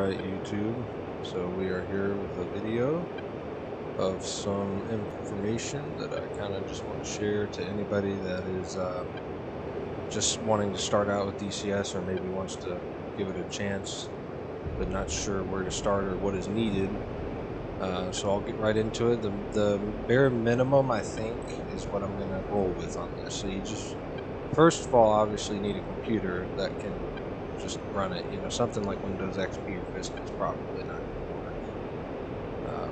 Alright, YouTube, so we are here with a video of some information that I kind of just want to share to anybody that is just wanting to start out with DCS, or maybe wants to give it a chance but not sure where to start or what is needed. So I'll get right into it. The bare minimum, I think, is what I'm going to roll with on this. So you just, first of all, obviously need a computer that can just run it. You know, something like Windows XP or Vista is probably not going to work.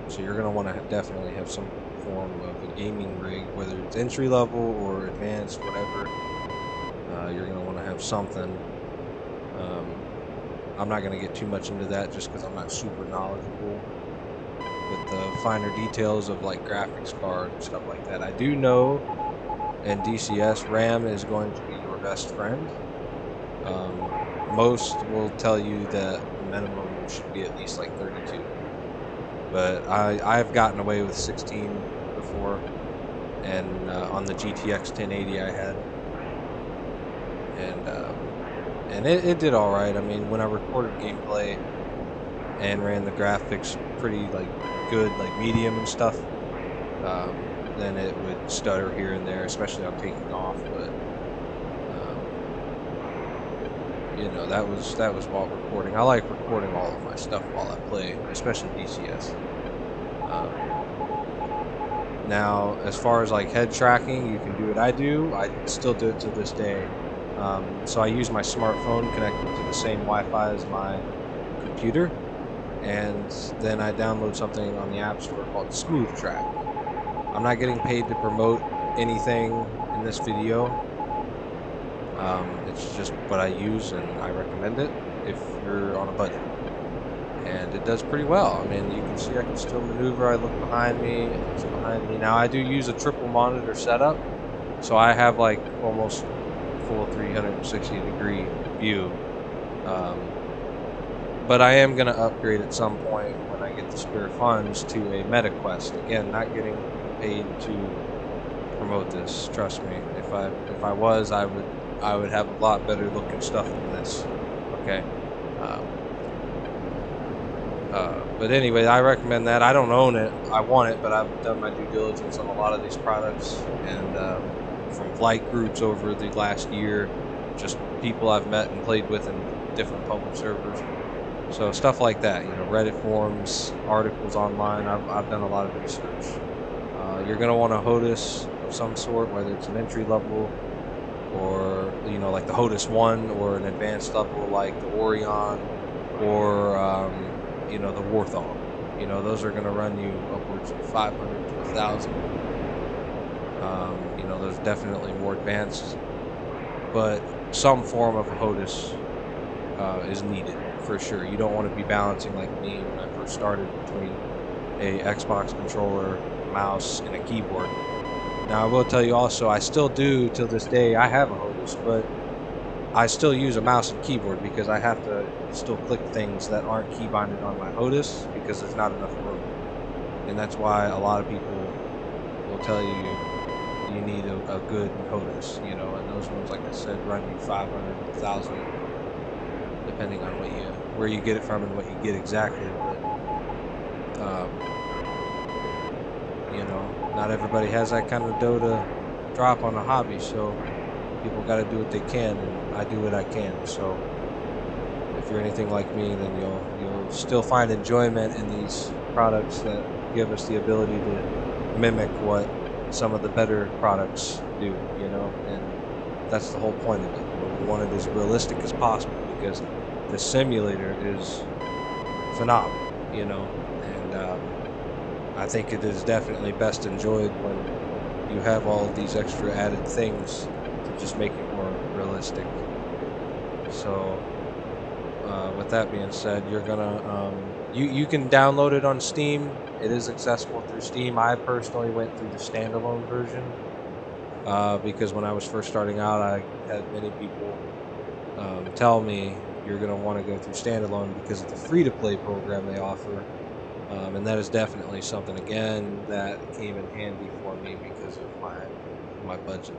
So you're going to want to definitely have some form of a gaming rig, whether it's entry level or advanced, whatever. You're going to want to have something. I'm not going to get too much into that just because I'm not super knowledgeable with the finer details of like graphics card and stuff like that. I do know in DCS, RAM is going to be your best friend. Most will tell you that the minimum should be at least like 32. But I've gotten away with 16 before, and on the GTX 1080 I had, and it did all right. I mean, when I recorded gameplay and ran the graphics pretty like good, like medium and stuff, then it would stutter here and there, especially on taking off. But you know, that was while recording. I like recording all of my stuff while I play, especially DCS. Now, as far as like head tracking, you can do what I do. I still do it to this day. So I use my smartphone connected to the same Wi-Fi as my computer, and then I download something on the App Store called Smooth Track. I'm not getting paid to promote anything in this video. It's just what I use, and I recommend it if you're on a budget. And it does pretty well. I mean, you can see I can still maneuver. I look behind me, it looks behind me. Now I do use a triple monitor setup, so I have like almost full 360 degree view. But I am going to upgrade at some point when I get the spare funds to a MetaQuest. Again, not getting paid to promote this. Trust me. If I was, I would have a lot better looking stuff than this. Okay. But anyway, I recommend that. I don't own it. I want it, but I've done my due diligence on a lot of these products, and from flight groups over the last year, just people I've met and played with in different public servers. So stuff like that, you know, Reddit forums, articles online. I've done a lot of research. You're going to want a Hotas of some sort, whether it's an entry level or, you know, like the Hotas 1, or an advanced level like the Orion, or you know, the Warthog. You know, those are going to run you upwards of 500 to 1,000. You know, there's definitely more advanced, but some form of a Hotas is needed for sure. You don't want to be balancing like me when I first started between a Xbox controller, mouse, and a keyboard. Now I will tell you also, I still do till this day. I have a Hotas, but I still use a mouse and keyboard because I have to still click things that aren't keybinded on my Hotas because there's not enough room. And that's why a lot of people will tell you you need a good Hotas, you know, and those ones, like I said, run you 500, 1,000, depending on where you get it from and what you get exactly. But you know, not everybody has that kind of dough to drop on a hobby, so people got to do what they can, and I do what I can. So if you're anything like me, then you'll still find enjoyment in these products that give us the ability to mimic what some of the better products do, you know, and that's the whole point of it. We want it as realistic as possible because the simulator is phenomenal, you know, and I think it is definitely best enjoyed when you have all of these extra added things to just make it more realistic. So with that being said, you're gonna you can download it on Steam. It is accessible through Steam. I personally went through the standalone version because when I was first starting out, I had many people tell me you're gonna want to go through standalone because of the free-to-play program they offer. And that is definitely something, again, that came in handy for me because of my budget.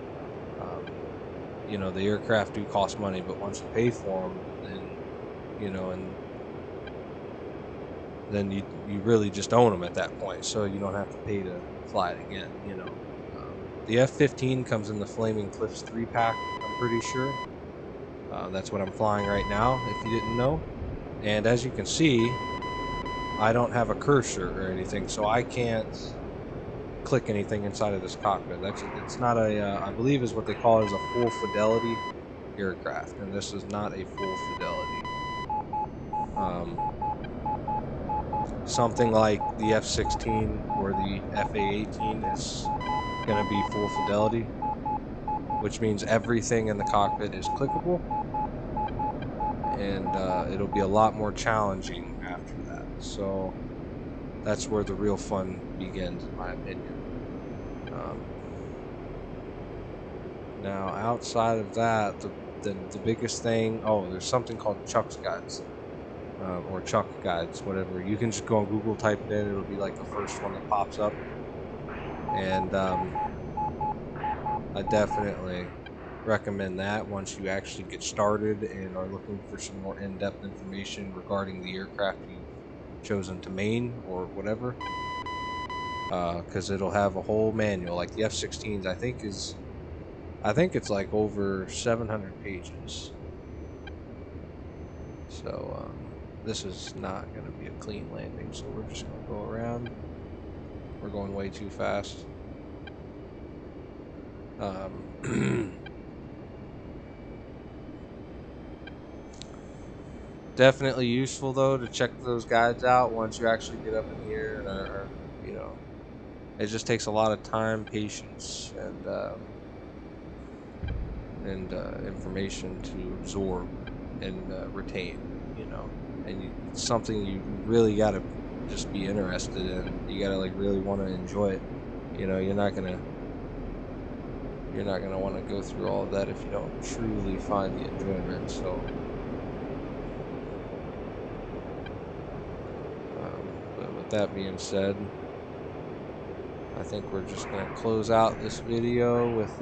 You know, the aircraft do cost money, but once you pay for them, then, you know, and then you really just own them at that point, so you don't have to pay to fly it again, you know. The F-15 comes in the Flaming Cliffs 3-pack, I'm pretty sure. That's what I'm flying right now, if you didn't know. And as you can see, I don't have a cursor or anything, so I can't click anything inside of this cockpit. It's not a, I believe is what they call it, is a full fidelity aircraft, and this is not a full fidelity. Something like the F-16 or the FA-18 is going to be full fidelity, which means everything in the cockpit is clickable, and it'll be a lot more challenging after that. So that's where the real fun begins, in my opinion. Now, outside of that, the biggest thing, oh, there's something called Chuck's Guides, or Chuck Guides, whatever. You can just go on Google, type it in, it'll be like the first one that pops up. And I definitely recommend that once you actually get started and are looking for some more in-depth information regarding the aircraft you've chosen to main or whatever, because it'll have a whole manual. Like the F-16s, I think it's like over 700 pages. So this is not going to be a clean landing, so we're just going to go around. We're going way too fast. Definitely useful though to check those guides out once you actually get up in here, or you know, it just takes a lot of time, patience, and information to absorb and retain, you know. And it's something you really got to just be interested in. You got to like really want to enjoy it. You know, you're not gonna want to go through all of that if you don't truly find the enjoyment. So but with that being said, I think we're just gonna close out this video with